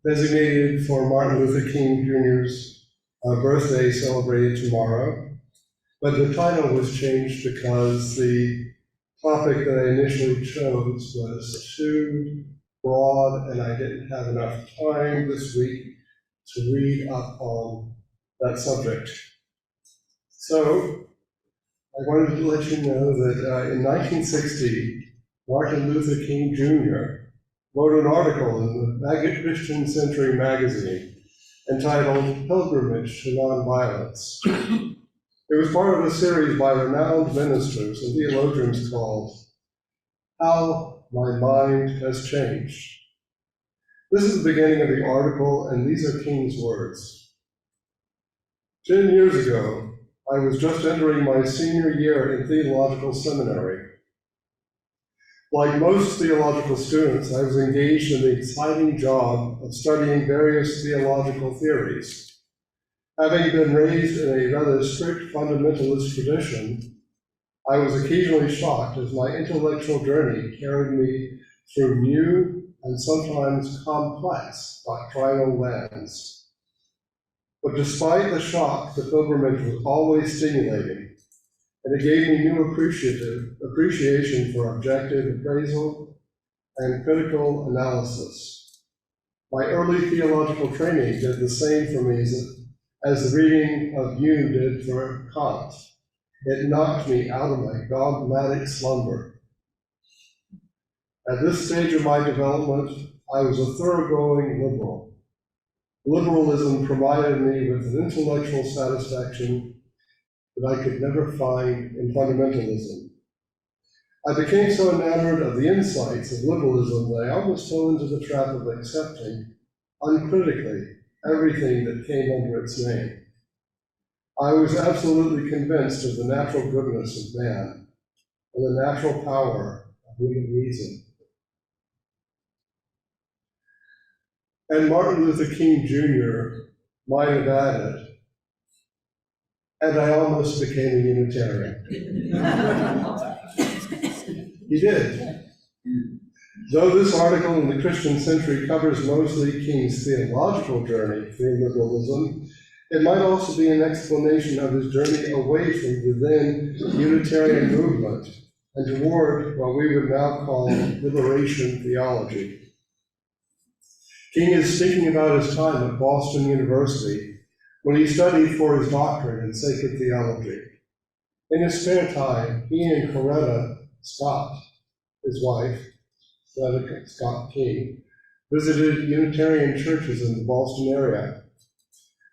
designated for Martin Luther King Jr.'s birthday celebrated tomorrow. But the title was changed because the topic that I initially chose was too broad, and I didn't have enough time this week to read up on that subject. So I wanted to let you know that in 1960, Martin Luther King Jr. wrote an article in the Christian Century magazine entitled Pilgrimage to Nonviolence. It was part of a series by renowned ministers and theologians called How My Mind Has Changed. This is the beginning of the article, and these are King's words. 10 years ago, I was just entering my senior year in theological seminary. Like most theological students, I was engaged in the exciting job of studying various theological theories. Having been raised in a rather strict fundamentalist tradition, I was occasionally shocked as my intellectual journey carried me through new and sometimes complex doctrinal lands. But despite the shock, the pilgrimage was always stimulating, and it gave me new appreciation for objective appraisal and critical analysis. My early theological training did the same for me as the reading of Hume did for Kant. It knocked me out of my dogmatic slumber. At this stage of my development, I was a thoroughgoing liberal. Liberalism provided me with an intellectual satisfaction that I could never find in fundamentalism. I became so enamored of the insights of liberalism that I almost fell into the trap of accepting, uncritically, everything that came under its name. I was absolutely convinced of the natural goodness of man and the natural power of human reason. And Martin Luther King Jr. might have added, and I almost became a Unitarian. He did. Though this article in the Christian Century covers mostly King's theological journey through liberalism, it might also be an explanation of his journey away from the then Unitarian movement and toward what we would now call liberation theology. King is speaking about his time at Boston University when he studied for his doctorate in sacred theology. In his spare time, he and Coretta Scott, his wife, Coretta Scott King, visited Unitarian churches in the Boston area.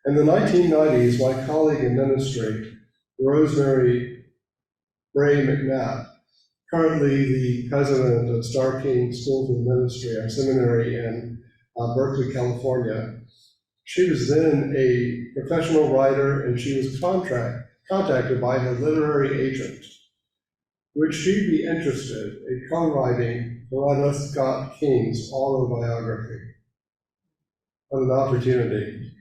In the 1990s, my colleague in ministry, Rosemary Bray McNabb, currently the president of Star King School of Ministry, our seminary in Berkeley, California. She was then a professional writer, and she was contacted by her literary agent. Would she be interested in co-writing Coretta Scott King's autobiography? What an opportunity.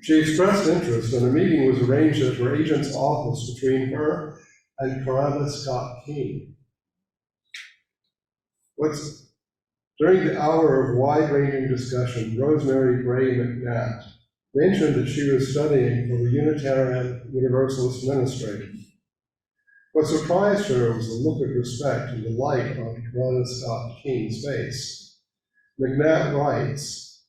She expressed interest, and a meeting was arranged at her agent's office between her and Coretta Scott King. During the hour of wide-ranging discussion, Rosemary Bray McNabb mentioned that she was studying for the Unitarian Universalist ministry. What surprised her was the look of respect and delight on Coretta Scott King's face. McNabb writes,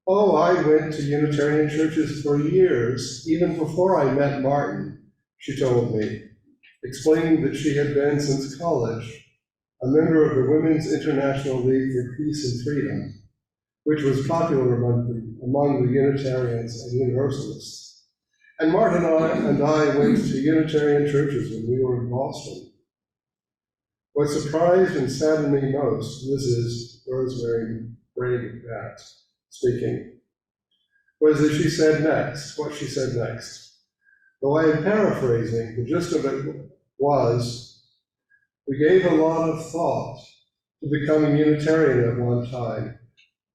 "Oh, I went to Unitarian churches for years, even before I met Martin," she told me, explaining that she had been since college a member of the Women's International League for Peace and Freedom, which was popular among the Unitarians and Universalists. And Martin and I went to Unitarian churches when we were in Boston. What surprised and saddened me most, this is Rosemary Bray McNabb speaking, was that she said what she said next. Though I am paraphrasing, the gist of it was, we gave a lot of thought to becoming Unitarian at one time,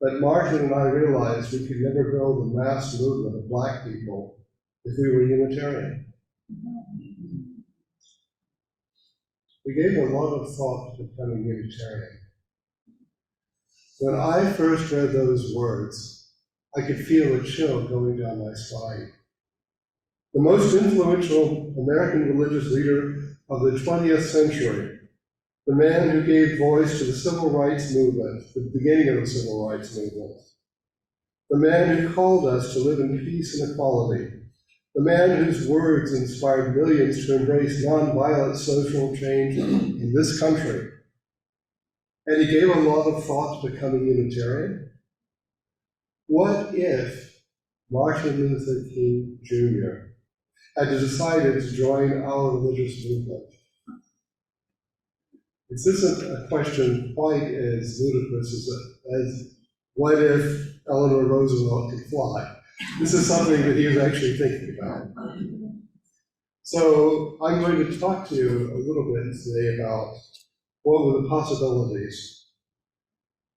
but Martin and I realized we could never build a mass movement of Black people if we were Unitarian. We gave a lot of thought to becoming Unitarian. When I first read those words, I could feel a chill going down my spine. The most influential American religious leader of the 20th century, the man who gave voice to the civil rights movement, the beginning of the civil rights movement, the man who called us to live in peace and equality, the man whose words inspired millions to embrace nonviolent social change in this country. And he gave a lot of thought to becoming Unitarian. What if Martin Luther King Jr. had decided to join our religious movement? This isn't a question quite as ludicrous as what if Eleanor Roosevelt could fly? This is something that he was actually thinking about. So I'm going to talk to you a little bit today about what were the possibilities.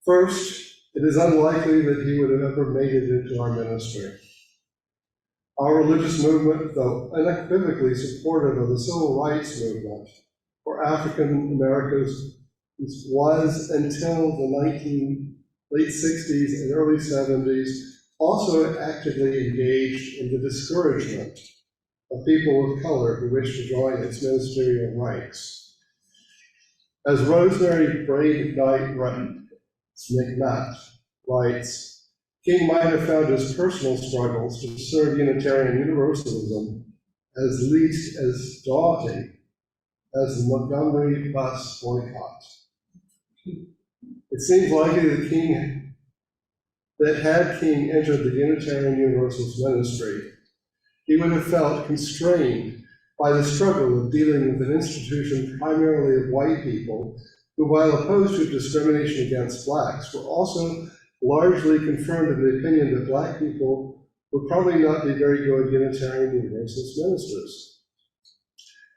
First, it is unlikely that he would have ever made it into our ministry. Our religious movement, though unequivocally supportive of the civil rights movement for African Americans, was until the late 60s and early 70s also actively engaged in the discouragement of people of color who wished to join its ministerial ranks. As Rosemary Braid Knight writes, King might have found his personal struggles to serve Unitarian Universalism as least as daunting as the Montgomery bus boycott. It seems likely that had King entered the Unitarian Universalist ministry, he would have felt constrained by the struggle of dealing with an institution primarily of white people who, while opposed to discrimination against blacks, were also largely confirmed in the opinion that black people would probably not be very good Unitarian Universalist ministers.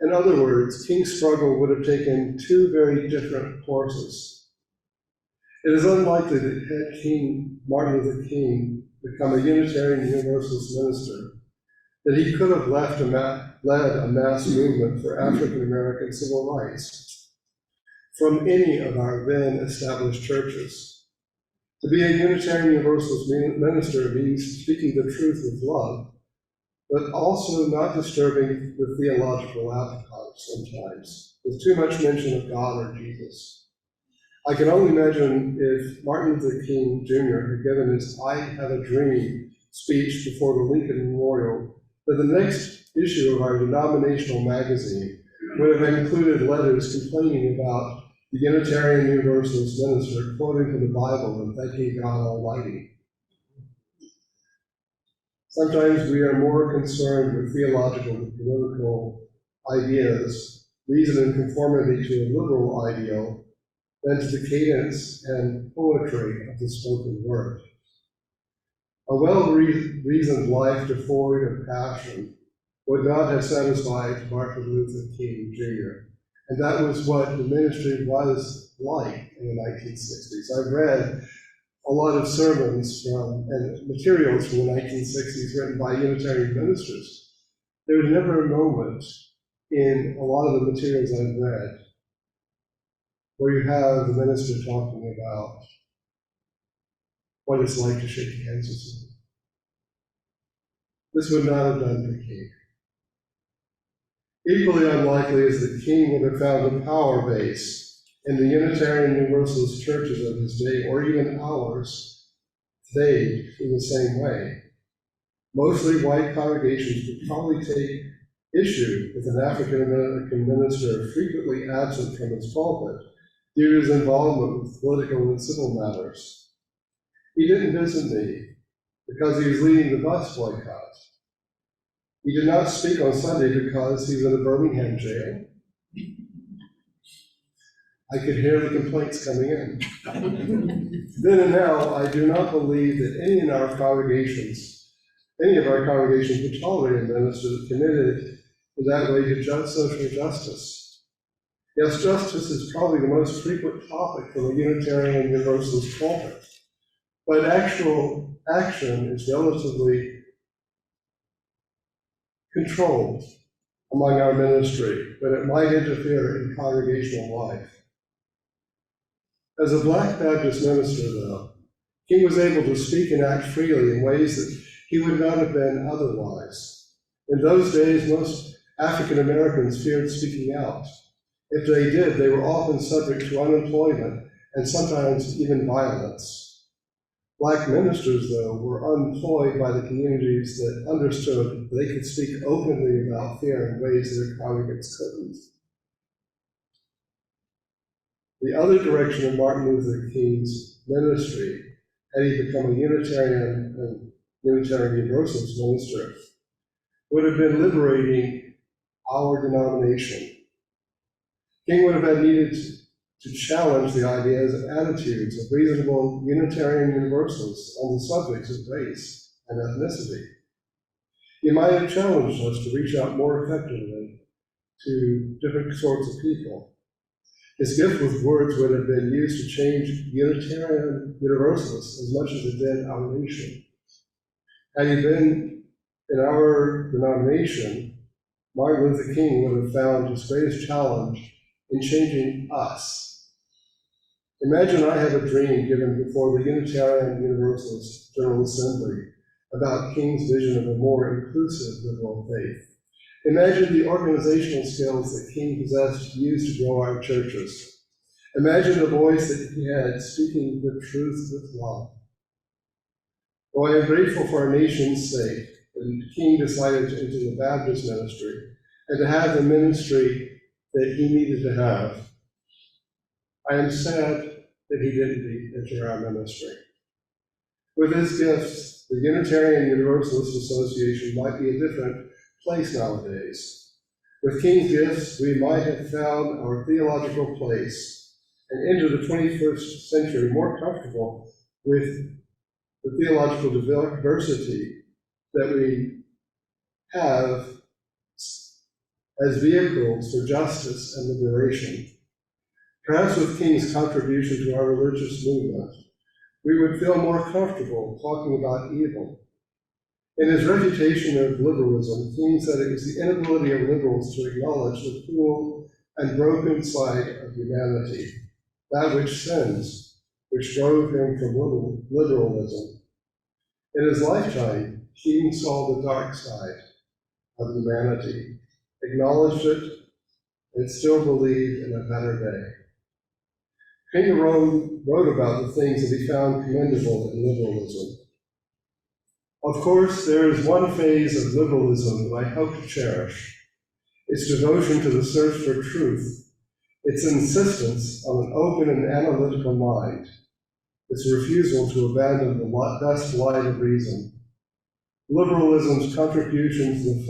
In other words, King's struggle would have taken two very different courses. It is unlikely that had Martin Luther King become a Unitarian Universalist minister, that he could have led a mass movement for African American civil rights from any of our then established churches. To be a Unitarian Universalist minister means speaking the truth with love, but also not disturbing the theological appetite sometimes, with too much mention of God or Jesus. I can only imagine if Martin Luther King Jr. had given his I Have a Dream speech before the Lincoln Memorial, that the next issue of our denominational magazine would have included letters complaining about the Unitarian Universalist minister quoting from the Bible and thanking God Almighty. Sometimes we are more concerned with theological and political ideas, reason and conformity to a liberal ideal, than to the cadence and poetry of the spoken word. A well-reasoned life devoid of passion would not have satisfied Martin Luther King Jr. And that was what the ministry was like in the 1960s. I've read a lot of sermons and materials from the 1960s written by Unitarian ministers. There was never a moment in a lot of the materials I've read where you have the minister talking about what it's like to shake hands with someone. This would not have done for King. Equally unlikely is that King would have found a power base in the Unitarian Universalist churches of his day, or even ours today, in the same way. Mostly white congregations would probably take issue with an African American minister frequently absent from his pulpit due to his involvement with political and civil matters. He didn't visit me because he was leading the bus boycott. He did not speak on Sunday because he was in a Birmingham jail. I could hear the complaints coming in. Then and now, I do not believe that any of our congregations would tolerate a minister committed in that way to social justice. Yes, justice is probably the most frequent topic from a Unitarian Universalist pulpit, but actual action is relatively controlled among our ministry, but it might interfere in congregational life. As a Black Baptist minister, though, King was able to speak and act freely in ways that he would not have been otherwise. In those days, most African Americans feared speaking out. If they did, they were often subject to unemployment and sometimes even violence. Black ministers, though, were employed by the communities that understood they could speak openly about fear in ways their congregants couldn't. The other direction of Martin Luther King's ministry, had he become a Unitarian and Unitarian Universalist minister, would have been liberating our denomination. King would have had needed to challenge the ideas and attitudes of reasonable Unitarian Universalists on the subjects of race and ethnicity. He might have challenged us to reach out more effectively to different sorts of people. His gift with words would have been used to change Unitarian Universalists as much as it did our nation. Had he been in our denomination, Martin Luther King would have found his greatest challenge in changing us. Imagine I have a dream given before the Unitarian Universalist General Assembly about King's vision of a more inclusive liberal faith. Imagine the organizational skills that King possessed used to grow our churches. Imagine the voice that he had speaking the truth with love. Well, I am grateful for our nation's sake that King decided to enter the Baptist ministry and to have the ministry that he needed to have. I am sad that he didn't enter our ministry. With his gifts, the Unitarian Universalist Association might be a different place nowadays. With King's gifts, we might have found our theological place and entered the 21st century more comfortable with the theological diversity that we have as vehicles for justice and liberation. Perhaps with King's contribution to our religious movement, we would feel more comfortable talking about evil. In his refutation of liberalism, King said it was the inability of liberals to acknowledge the cruel and broken side of humanity, that which sins, which drove him from liberalism. In his lifetime, King saw the dark side of humanity, acknowledged it, and still believed in a better day. King wrote about the things that he found commendable in liberalism. Of course, there is one phase of liberalism that I hope to cherish: its devotion to the search for truth, its insistence on an open and analytical mind, its refusal to abandon the best light of reason. Liberalism's contributions to the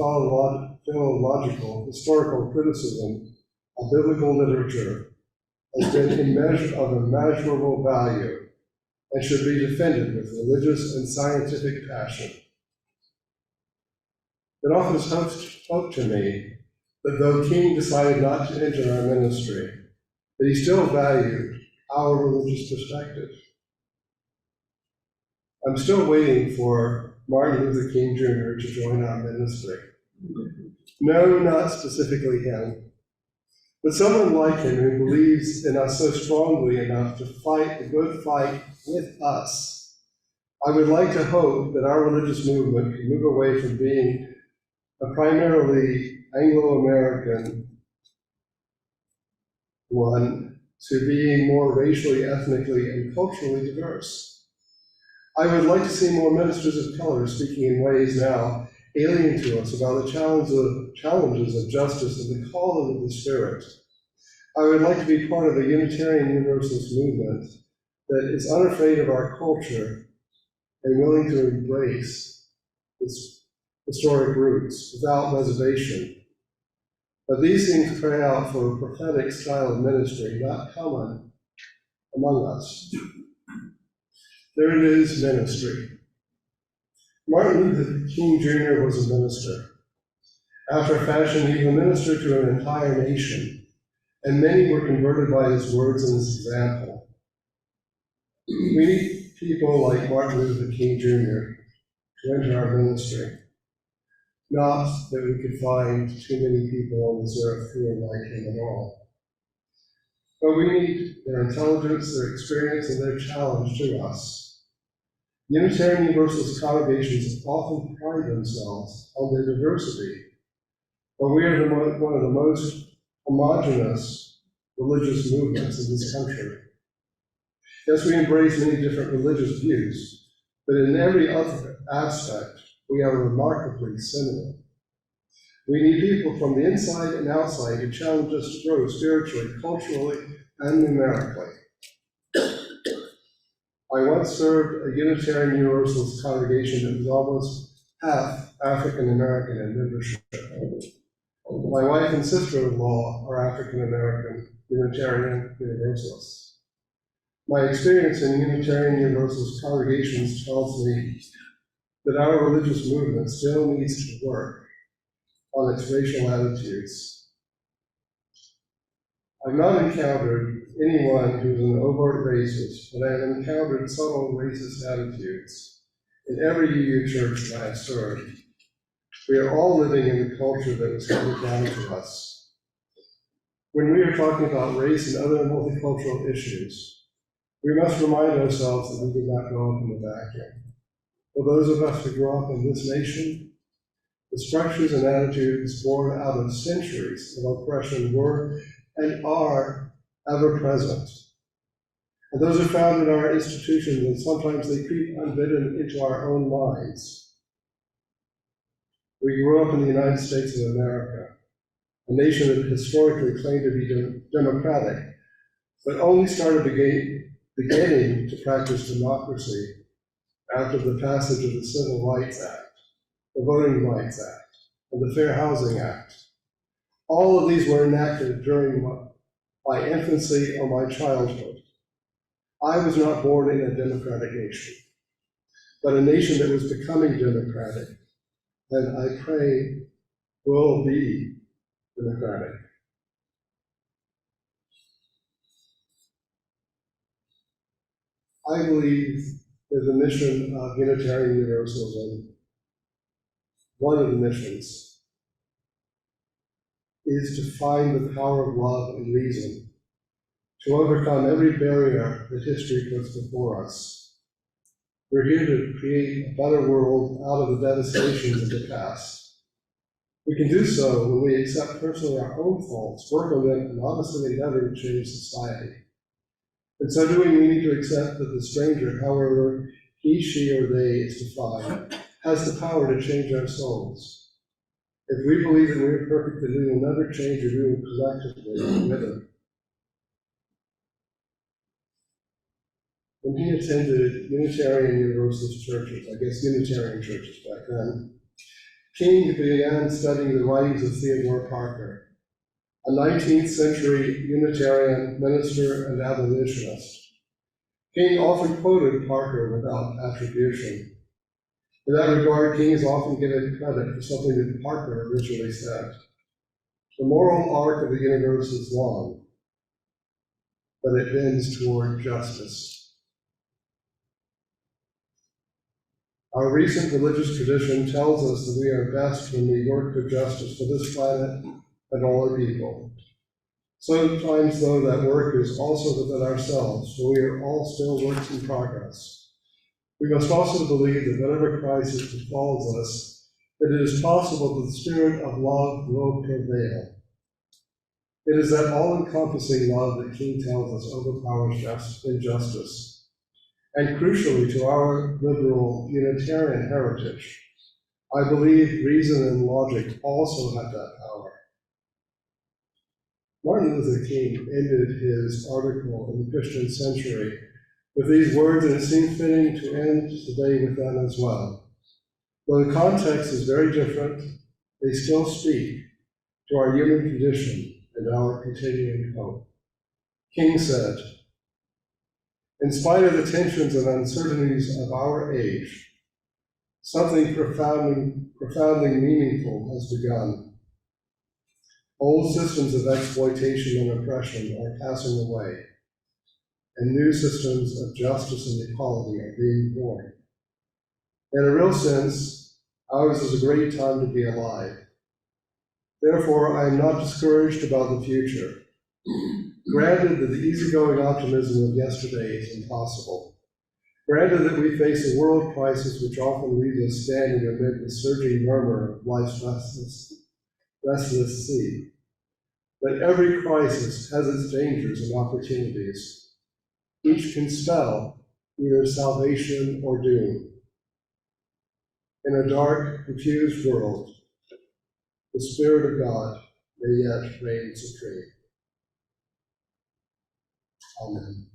philological, historical criticism of biblical literature has been of immeasurable value and should be defended with religious and scientific passion. It often spoke to me that though King decided not to enter our ministry, that he still valued our religious perspective. I'm still waiting for Martin Luther King Jr. to join our ministry. No, not specifically him, but someone like him who believes in us so strongly enough to fight the good fight with us. I would like to hope that our religious movement can move away from being a primarily Anglo-American one to being more racially, ethnically, and culturally diverse. I would like to see more ministers of color speaking in ways now alien to us about the challenges of justice and the calling of the Spirit. I would like to be part of a Unitarian Universalist movement that is unafraid of our culture and willing to embrace its historic roots without reservation. But these things cry out for a prophetic style of ministry not common among us. There it is, ministry. Martin Luther King Jr. was a minister. After a fashion, he was a minister to an entire nation, and many were converted by his words and his example. We need people like Martin Luther King Jr. to enter our ministry. Not that we could find too many people on this earth who are like him at all. but we need their intelligence, their experience, and their challenge to us. Unitarian Universalist congregations often pride themselves on their diversity, but we are one of the most homogeneous religious movements in this country. Yes, we embrace many different religious views, but in every other aspect, we are remarkably similar. We need people from the inside and outside to challenge us to grow spiritually, culturally, and numerically. I once served a Unitarian Universalist congregation that was almost half African American in membership. My wife and sister-in-law are African American Unitarian Universalists. My experience in Unitarian Universalist congregations tells me that our religious movement still needs to work on its racial attitudes. I've not encountered anyone who's an overt racist, but I have encountered subtle racist attitudes in every UU church that I have served. We are all living in the culture that was handed down to us. When we are talking about race and other multicultural issues, we must remind ourselves that we did not grow up in a vacuum. For those of us who grew up in this nation, the structures and attitudes born out of centuries of oppression were and are ever present. And those are found in our institutions, and sometimes they creep unbidden into our own minds. We grew up in the United States of America, a nation that historically claimed to be democratic, but only started beginning to practice democracy after the passage of the Civil Rights Act, the Voting Rights Act, and the Fair Housing Act. All of these were enacted during my infancy or my childhood. I was not born in a democratic nation, but a nation that was becoming democratic, and I pray will be democratic. I believe that the mission of Unitarian Universalism, one of the missions, is to find the power of love and reason to overcome every barrier that history puts before us. We're here to create a better world out of the devastations of the past. We can do so when we accept personally our own faults, work on them, and honestly endeavor to change society. In so doing, we need to accept that the stranger, however he, she, or they is defined, has the power to change our souls. If we believe that we are perfect, then we will never change, or we will collectively wither. When he attended Unitarian Universalist churches, I guess Unitarian churches back then, King began studying the writings of Theodore Parker, a 19th century Unitarian minister and abolitionist. King often quoted Parker without attribution. In that regard, King is often given credit for something that Parker originally said. The moral arc of the universe is long, but it bends toward justice. Our recent religious tradition tells us that we are best when we work for justice for this planet and all our people. Sometimes, though, that work is also within ourselves, for we are all still works in progress. We must also believe that whatever crisis befalls us, that it is possible that the spirit of love will prevail. It is that all-encompassing love that King tells us overpowers injustice. And crucially to our liberal Unitarian heritage, I believe reason and logic also have that power. Martin Luther King ended his article in the Christian Century with these words, and it seems fitting to end today with them as well. Though the context is very different, they still speak to our human condition and our continuing hope. King said, "In spite of the tensions and uncertainties of our age, something profoundly meaningful has begun. Old systems of exploitation and oppression are passing away, and new systems of justice and equality are being born. In a real sense, ours is a great time to be alive. Therefore, I am not discouraged about the future. Granted that the easygoing optimism of yesterday is impossible. Granted that we face a world crisis which often leaves us standing amid the surging murmur of life's restless sea. But every crisis has its dangers and opportunities. Each can spell either salvation or doom. In a dark, confused world, the Spirit of God may yet reign supreme. Amen.